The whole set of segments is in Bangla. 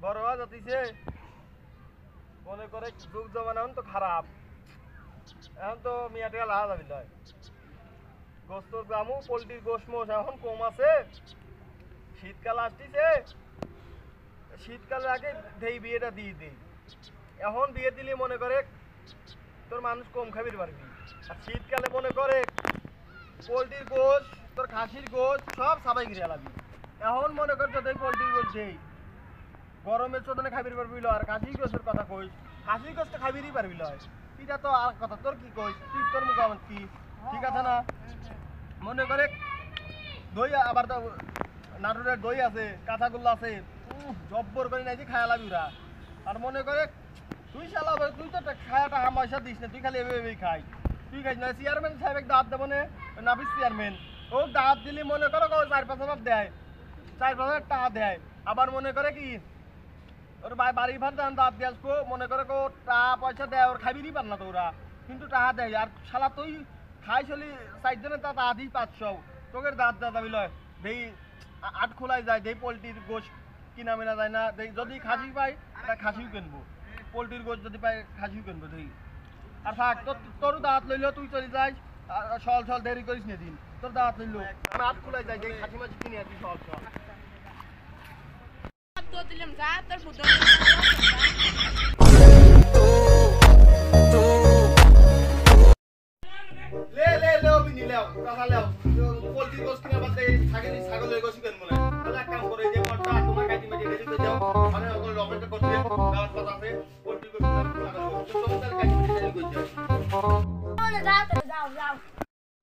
বড় হওয়া যাচ্ছে মনে করে যুগ জমানা এখন তো খারাপ এখন তো মিয়াটিয়া লাগা যাবি লয় গোস্তর গ্রামও পোলট্রির গোস্ত মোষ এখন কম আছে শীতকাল আসতেছে শীতকালের আগে দেই বিয়েটা দিয়ে দিই এখন বিয়ে দিলে মনে করে তোর মানুষ কম খাবির পারবি আর শীতকালে মনে করে পোলট্রির গোস্ত তোর খাসির গোস্ত সব সাবাই গিয়ে লাগবি এখন মনে কর যদি পোলট্রির গোস্ত দেই গরমের চোদনে খাবির পারবি আর খাসির গোস্তের কথা কইস খাসির গোস্ত খাবিরই পারবি লয় এটা তো আর কথা তোর কি কইস তুই তোর মুখ আমার কি ঠিক আছে না মনে করে দই আবার তো নাটুরের দই আছে কাঁচাগোল্লা আছে জব্বর করে নাই যে খায়া লাগবি ওরা আর মনে করে তুই শালা তুই তো খায়াটা হামাশা দিস না তুই খালি এভাবে খাই তুই খাইস না চেয়ারম্যান সাহেব দাঁত দেবো না বিশ চেয়ারম্যান ও দাঁত দিলি মনে করো 4-5 দেয় 4-5 টাকা দেয় আবার মনে করে কি ওর বাড়ি ভাত দাঁত দিয়ে আসবো মনে করে টাকা পয়সা দেয় ওর খাবিরই পার না তো ওরা কিন্তু টাকা দেয় আর শালা তুই খাই চলি 4 জনের তা টাকা দিই 500 তোকে দাঁত দাবি লয় দেই 8 খোলাই যায় দেই পোলট্রির গোস্ত কিনা মেনা যায় না যদি খাসি পাই তা খাসিও কিনবো পোলট্রির গোস্ত যদি পাই খাসিও কিনবো তুই আর থাক তোর দাঁত লইলেও তুই চলে যাস সল দেরি করিস না দিন তোর দাঁত লইলো আমি 8 খোলাই যায় দেই খাসি মাছ কিনে আর তুই সল তো দিলাম যা তোর ফুটো ले बिनी ले कहा ले पोल्ट्री गोश्त किना बाते ছাগলি ছাগলের গোশত কেন মনে তাহলে এক কাম করে যে পড়টা তোমার কাটি মাটি রেডি করে দাও মানে ওগুলো লকেট করতে গাছ পাতা আছে পোল্ট্রি গোশত তোমার কাটি মাটি রেডি করে দাও বলে যাও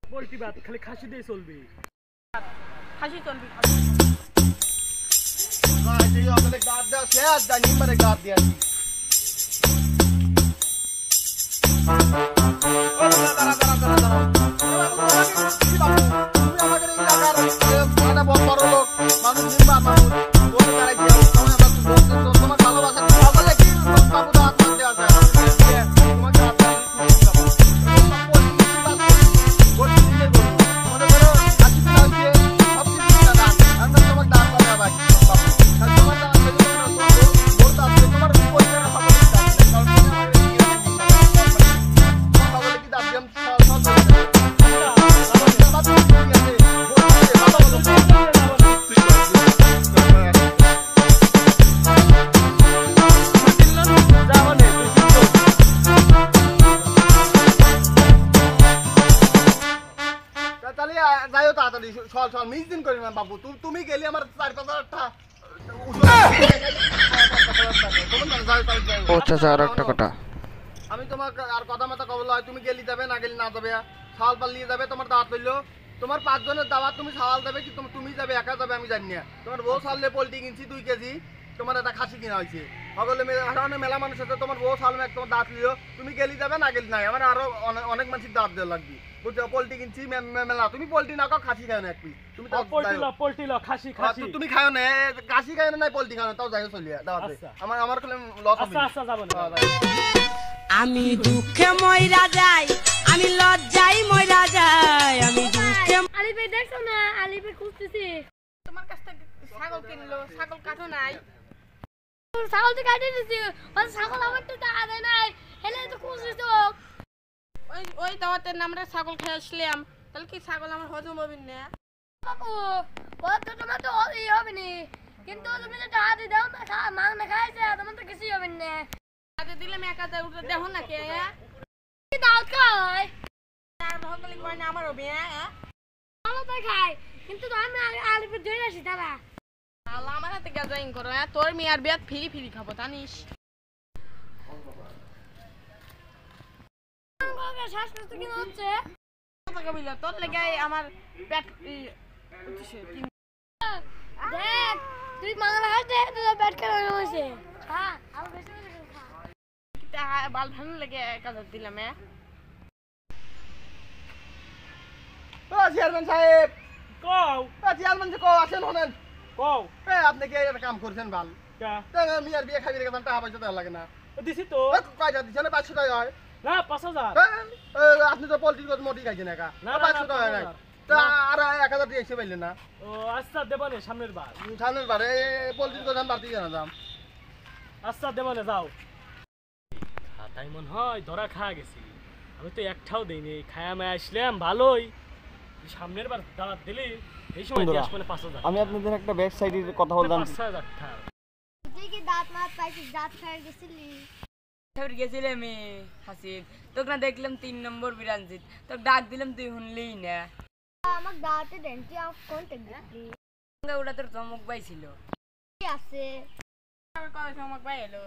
পোল্ট্রি ভাত খালি খাসি দিয়ে চলবে খাসি চলবি না এই ওগুলো গাছ দাও শেষ জানি মানে গাছ দিয়া তুমি গেলি আমার 4-5 টাকা আমি তোমাকে আর কথা মতো কবল হয় তুমি গেলি যাবে না গেলি না যাবে সাল পাল নিয়ে যাবে তোমার দাওয়াত লইলো তোমার 5 জনের দাওয়াত তুমি সাল দেবে কি তুমি যাবে একা যাবে আমি জানি না তোমার বউ সাললে পোল্ট্রি কিনছি 2 কেজি তোমার একটা খাসি কিনা হয়েছে সকলে মেলা মানুষ আছে তোমার বউ সাল এক তোমার দাঁত লিও তুমি গেলি যাবে না গেলি নাই আমার আরো অনেক মানুষের দাঁত দেওয়া লাগবে বুঝছো পোল্ট্রি কিনছি মেলা তুমি পোল্ট্রি না খাও খাসি খাও না এক পিস তুমি তো পোল্ট্রি খাসি খাসি তুমি খাও না খাসি খাও না পোল্ট্রি খাও না তাও যাই চলিয়া দাওয়াতে আমার কলে লস হবে আচ্ছা যাব না আমি দুঃখে মইরা যাই আমি লজ্জায় মইরা যাই আমি দুঃখে আলি ভাই দেখছো না আলি ভাই খুঁজতেছি তোমার কাছ থেকে ছাগল কিনলো ছাগল কাটো নাই ছাগল তো কাটে দিছি ওই ছাগল আমার তো টাকা দেয় নাই হেলে তো খুঁজতেছো ওই দাওয়াতের নামরে ছাগল খেয়ে আসলাম তাহলে কি ছাগল আমার হজম হবে না বাবু কত তোমার তো এই হবে না কিন্তু তুমি তো টাকা দিয়ে দাও না মাং না খাইছে তোমার তো কিছুই হবে না আগে দিলাম 1000 উঠে দেখো না কে কি দাওয়াত খায় আর ভগলি কই না আমার হবে ভালো তো খাই কিন্তু তো আমি আলু পে ধরে আসি দাদা আল্লাহ আমার হাতে গ্যাজারিং করো তোর মিয়ার বিয়াত ফ্রি খাবো জানিস শ্বাস করতে কি হচ্ছে টাকা বিল তোর লাগি আমার পেট উঠছে দেখ তুই মাংলা হাতে তোর পেট কেন হইছে হ্যাঁ আর বেশি খা বাল ভালো লাগে 1000 দিলাম চেয়ারম্যান সাহেব কও চেয়ারম্যান যে কও আসেন হনেন কও আপনি কি একটা কাম করছেন ভাল মিয়ার বিয়ে খাবি রেখে টাকা পয়সা দেওয়া লাগে না দিছি তো কয়টা দিচ্ছেন 500 টাকা হয় না 5000 আপনি তো পোল্ট্রি গোস্ত মোটি খাইছেন একা 500 টাকা নাই তা আর 1000 দিয়ে এসে পাইলেন না ও আচ্ছা দেবানে সামনের বার পোল্ট্রি গোস্ত আমি বাড়তি কেনা দাম আচ্ছা দেবো না যাও তাই মনে হয় ধরা খাওয়া গেছি আমি তো একটাও দিইনি খায়া মায় আসলাম ভালোই সামনের বার দাঁড়াত দিলি এই সময় দিয়ে আসবে 5,000 আমি আপনাদের একটা ওয়েবসাইটের কথা বললাম 5,000 টাকা তুই কি দাঁত মাত পাইছিস দাঁত খাই গেছিলি গেছিলে আমি হাসিন তোকে না দেখলাম 3 নম্বর বিরাঞ্জিত তোকে ডাক দিলাম তুই শুনলেই না আমার দাঁতে দেন তুই আমার কন্টাক্ট দিলি ওটা তোর চমক ভাই ছিল কি আছে আমার কথা চমক ভাই এলো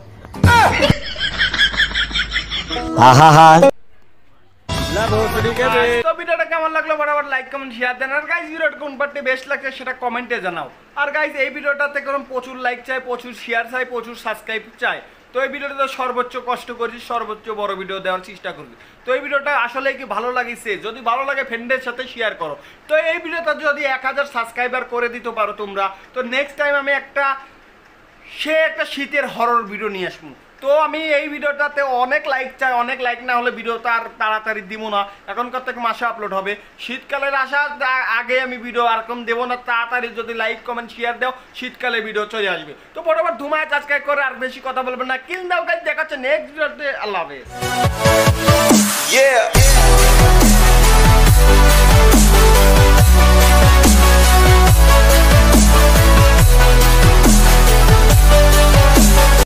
তো ভিডিওটা কেমন লাগলো বরাবর লাইক কমেন্ট শেয়ার দেন আর গাইস ভিডিওটা কোন পার্টে বেস্ট লাগছে সেটা কমেন্টে জানাও আর গাইস এই ভিডিওটাতে করুন প্রচুর লাইক চাই প্রচুর শেয়ার চাই প্রচুর সাবস্ক্রাইব চাই তো এই ভিডিওটা সর্বোচ্চ কষ্ট করছি সর্বোচ্চ বড় ভিডিও দেওয়ার চেষ্টা করবি তো এই ভিডিওটা আসলে কি ভালো লাগিছে যদি ভালো লাগে ফ্রেন্ডের সাথে শেয়ার করো তো এই ভিডিওটা যদি 1000 সাবস্ক্রাইবার করে দিতে পারো তোমরা তো নেক্সট টাইম আমি একটা শীতের হরর ভিডিও নিয়ে আসবো তো আমি এই ভিডিওটাতে অনেক লাইক চাই অনেক লাইক না হলে ভিডিওটা আর তাড়াতাড়ি দিব না এখনকার থেকে মাসে আপলোড হবে শীতকালের আসার আগে আমি ভিডিও এরকম দেবো না তাড়াতাড়ি যদি লাইক কমেন্ট শেয়ার দাও শীতকালে ভিডিও চলে আসবে তো বরাবর ধুমায় সাবস্ক্রাইব করে আর বেশি কথা বলবেন না কিল দাও গাইস দেখাচ্ছে নেক্সট ভিডিওতে আল্লাহ হাফেজ